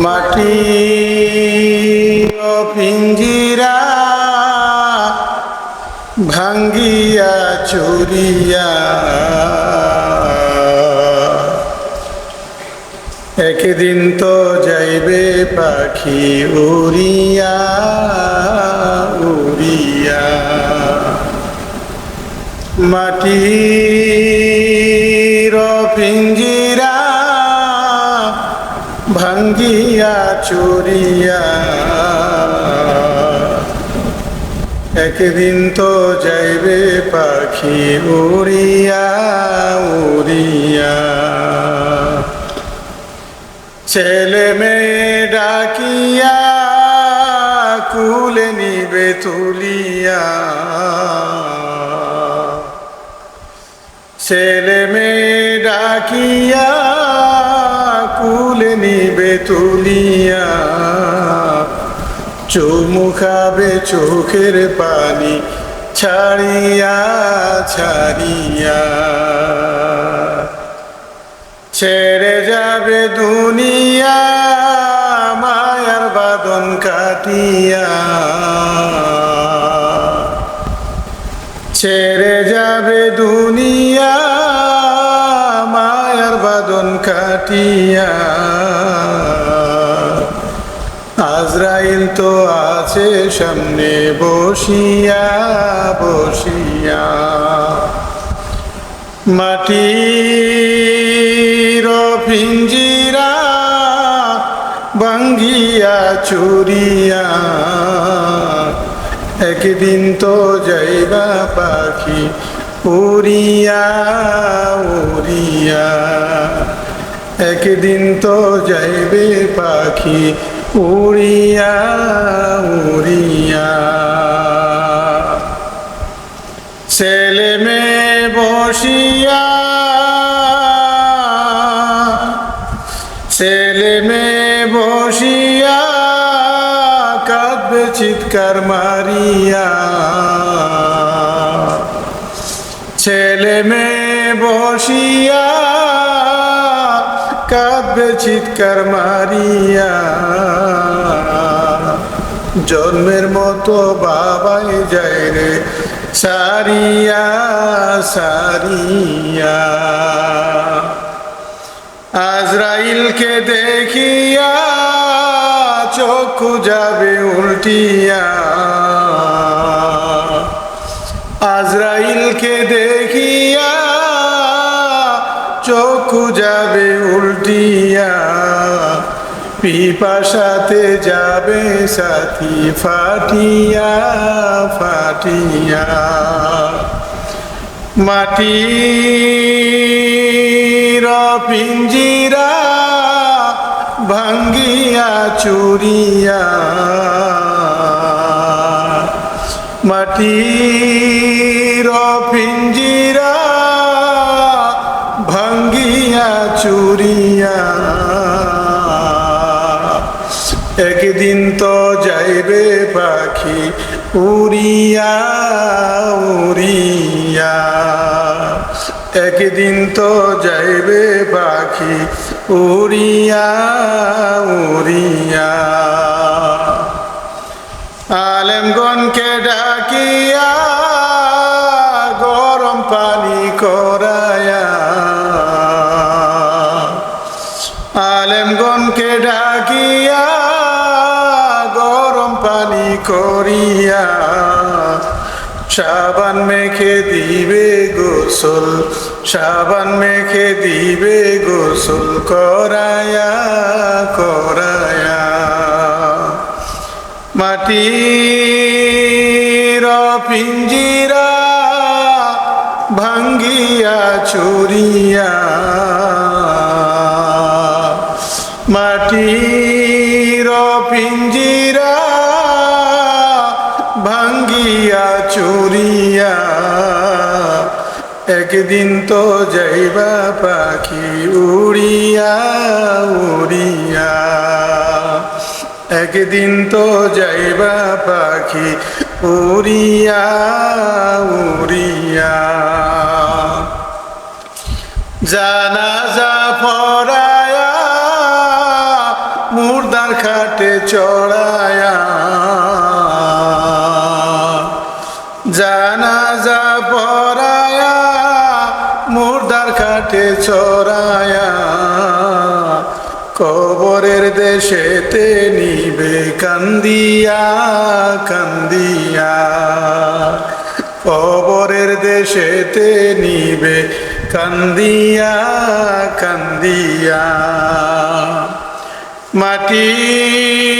মাটির পিঞ্জিরা ভাঙ্গিয়া চুরিয়া একদিন তো যাইবে পাখি উড়িয়া উড়িয়া। মাটির পিঞ্জিরা ভাঙ্গিয়া চুরিয়া একদিন তো যাইবে পাখি উড়িয়া উড়িয়া। ছেলে মেয়ে ডাকিয়া কুলে নিবে তুলিয়া, ছেলে মেয়ে ডাকিয়া কুলে নিবে তুলিয়া, চুমু খাবে চোখের পানি ছাড়িয়া ছাড়িয়া। ছেড়ে যাবে দুনিয়া মায়ার বাঁধন কাটিয়া, ছেড়ে যাবে দুনিয়া মায়ার বাঁধন কাটিয়া। আজরাইল তো আছে সামনে বসিয়া বসিয়া। মাটির পিঞ্জিরা ভাঙ্গিয়া চুরিয়া একদিন তো যাইবা পাখি উড়িয়া উড়িয়া। একদিন তো যাইবে পাখি উড়িয়া উড়িয়া। ছেলে মেয়ে বসিয়া, ছেলে মেয়ে বসিয়া কাঁদবে চিৎকার মারিয়া, ছেলে মেয়ে বসিয়া কাঁদবে চিৎকার মারিয়া। জন্মের মতো বাবাই যায় রে সারিয়া সারিয়া। আজরাইলকে দেখিয়া চক্ষু যাবে উল্টিয়া, আজরাইলকে দেখিয়া চক্ষু যাবে উল্টিয়া। পিপাসাতে যাবে সাথী ফাটিয়া ফাটিয়া। মাটির পিঞ্জিরা ভাঙ্গিয়া চুরিয়া, মাটির পিঞ্জিরা ভাঙ্গিয়া চুরিয়া একদিন তো যাইবে পাখি উড়িয়া উড়িয়া। একদিন তো যাইবে পাখি উড়িয়া উড়িয়া। আলেমগণকে ডাকিয়া গরম পানি করায়া, আলেমগণকে ডাকিয়া গরম পানি করিয়া সাবান মেখে দিবে গোসল, সাবান মেখে দিবে গোসল করায়া করায়া। মাটির পিঞ্জিরা ভাঙ্গিয়া চুরিয়া, মাটির পিঞ্জিরা ভাঙ্গিয়া চুরিয়া একদিন তো যাইবা পাখি উড়িয়া উড়িয়া। একদিন তো যাইবা পাখি উড়িয়া উড়িয়া। জানাজা পড়ায়া মুর্দার খাটে চড়ায়া, জানাজা পড়ায়া মুর্দার খাটে চড়ায়া, কবরের দেশেতে নিবে কান্দিয়া কান্দিয়া, কবরের দেশেতে নিবে কান্দিয়া কান্দিয়া। মাটির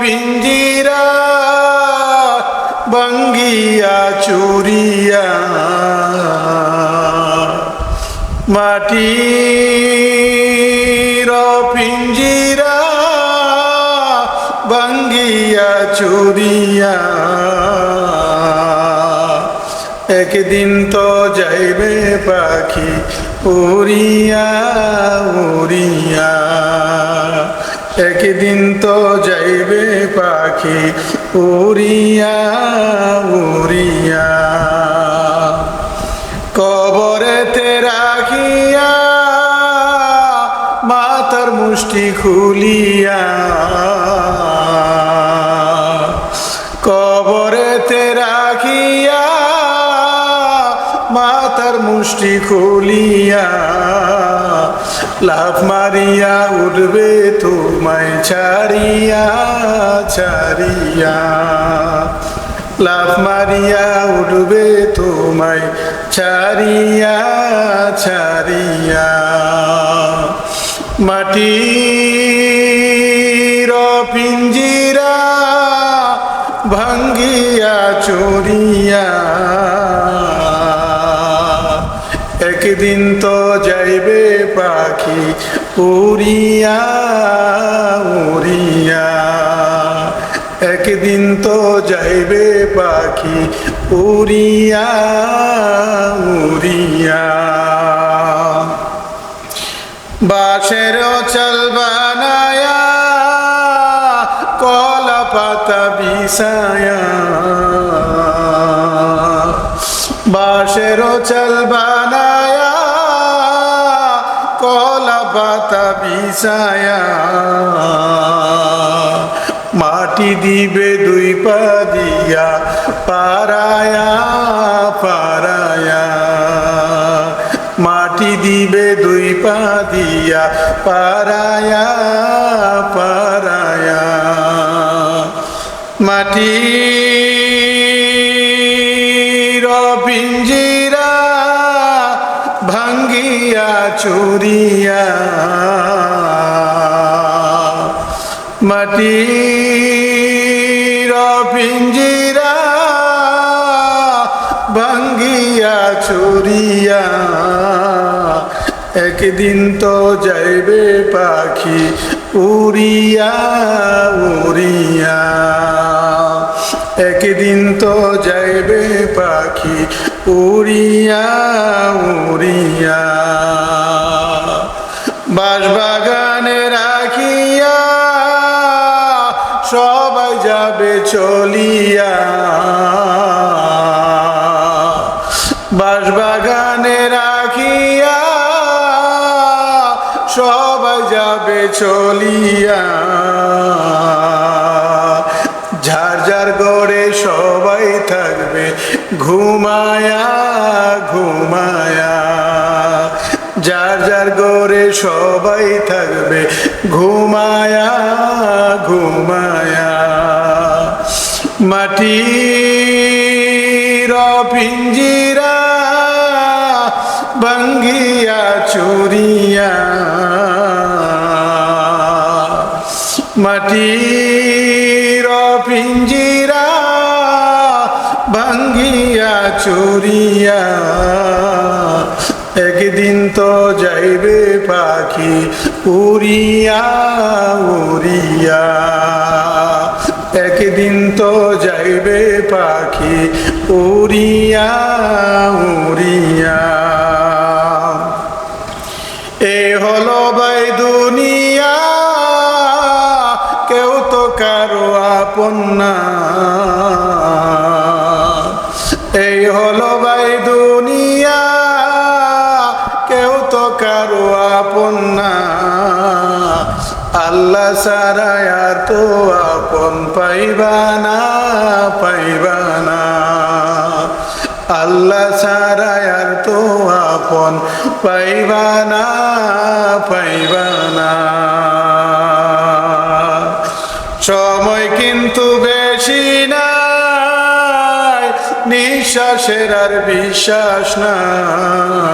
পিঞ্জিরা ভাঙ্গিয়া চুরিয়া, মাটির পিঞ্জিরা ভাঙ্গিয়া চুরিয়া, একদিন তো যাইবে পাখি উড়িয়া উড়িয়া, একদিন তো যাইবে পাখি উড়িয়া উড়িয়া। কবরেতে রাখিয়া মাথার মুষ্টি খুলিয়া, কবরেতে রাখিয়া মাথার মুষ্টি খুলিয়া, লাফ মারিয়া উঠবে তোমায় ছাড়িয়া ছাড়িয়া, লাফ মারিয়া উঠবে তোমায় ছাড়িয়া ছাড়িয়া। মাটির পিঞ্জিরা ভাঙ্গিয়া চুরিয়া, একদিন তো যাইবে পাখি উড়িয়া উড়িয়া, একদিন তো যাইবে পাখি উড়িয়া উড়িয়া। বাঁশের চাল বানায়া কলা পাতা বিছায়া, বাঁশের চাল বানায়া কলা পাতা বিছায়া, মাটি দিবে দুই পা দিয়া পারায়া পারায়া, মাটি দিবে দুই পা দিয়া পারায়া পারায়া। মাটির পিঞ্জিরা ভাঙ্গিয়া চুরিয়া, মাটির পিঞ্জিরা ভাঙ্গিয়া চুরিয়া, একদিন তো যাইবে পাখি উড়িয়া উড়িয়া, একদিন তো যাইবে পাখি উড়িয়া উড়িয়া। বাঁশবাগানে রাখিয়া সবাই যাবে চলিয়া, বাঁশবাগানে রাখিয়া সবাই যাবে চলিয়া, ঝাড় ঝাড় গড়ে সবাই থাকবে ঘুমায়া ঘুমায়া, যার যার গড়ে সবাই থাকবে ঘুমায়া ঘুমায়া। মাটির পিঞ্জিরা ভাঙ্গিয়া চুরিয়া, মাটির পিঞ্জিরা ভাঙ্গিয়া চুরিয়া, একদিন তো যাইবে পাখি উড়িয়া উড়িয়া, একদিন তো যাইবে পাখি উড়িয়া উড়িয়া। এ হলো ভাই দুনিয়া, কেউ তো কারো আপন না, এই হলো ভাই দুনিয়া, কেউ তো কারো আপন না। আল্লাহ ছাড়া আর তো আপন পাইবা না, পাইবা না। আল্লাহ ছাড়া আর তো আপন পাইবা না, পাইবা না। সময় কিন্তু বেশি নাই, নিঃশ্বাসের আর বিশ্বাস নাই।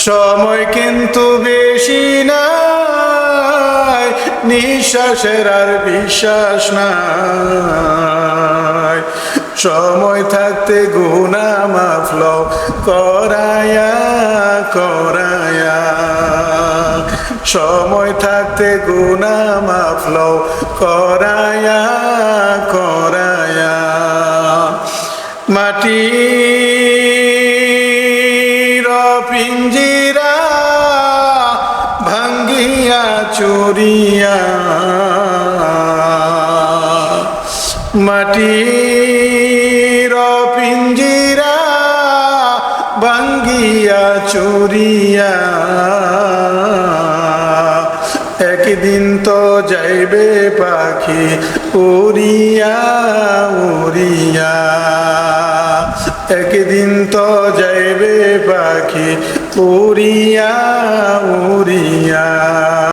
সময় কিন্তু বেশি নাই, নিঃশ্বাসের আর বিশ্বাস নাই। সময় থাকতে গুনাহ মাফ লও করায়া, করায়া। সময় থাকতে গুনাহ মাফ লও করায়া, করায়া। মাটির পিঞ্জিরা ভাঙ্গিয়া চুরিয়া, মাটির পিঞ্জিরা ভাঙ্গিয়া চুরিয়া। একদিন তো যাইবে পাখি উড়িয়া, উড়িয়া। একদিন তো যাইবে পাখি উড়িয়া, উড়িয়া।